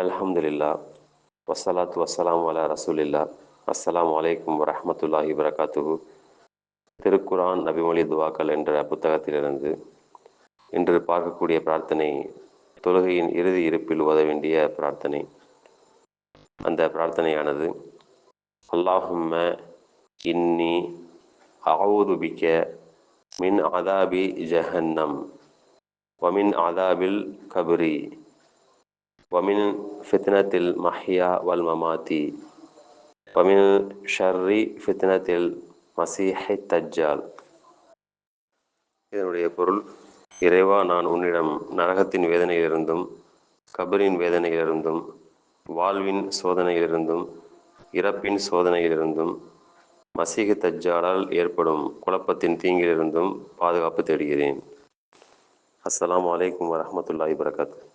அல்ஹம்துலில்லா வஸ்ஸலாத்து வஸ்ஸலாமு அலா ரசூலில்லா. அஸ்ஸலாமு அலைக்கும் வரஹ்மத்துல்லாஹி வரகாத்துஹு. திருக்குரான் நபிமொழி துவாக்கள் என்ற புத்தகத்திலிருந்து இன்று பார்க்கக்கூடிய பிரார்த்தனை தொழுகையின் இறுதி இருப்பில் ஓத வேண்டிய பிரார்த்தனை. அந்த பிரார்த்தனையானது, அல்லாஹும்ம இன்னி அஊது பிக்க மின் அதாபி ஜஹன்னம் வமின் அதாபில் கபரி வமின் ஃபித்னத்தில் மஹ்யா வல் மமாத்தி வமின் ஷர்ரி ஃபித்னத்தில் மசீஹி தஜ்ஜால். இதனுடைய பொருள், இறைவா, நான் உன்னிடம் நரகத்தின் வேதனையிலிருந்தும் கபரின் வேதனையிலிருந்தும் வாழ்வின் சோதனையிலிருந்தும் இறப்பின் சோதனையிலிருந்தும் மசீஹ் தஜ்ஜாலால் ஏற்படும் குழப்பத்தின் தீங்கிலிருந்தும் பாதுகாப்பு தேடுகிறேன். அஸ்ஸலாமு அலைக்கும் வரஹ்மத்துல்லாஹி வரகாத்துஹு.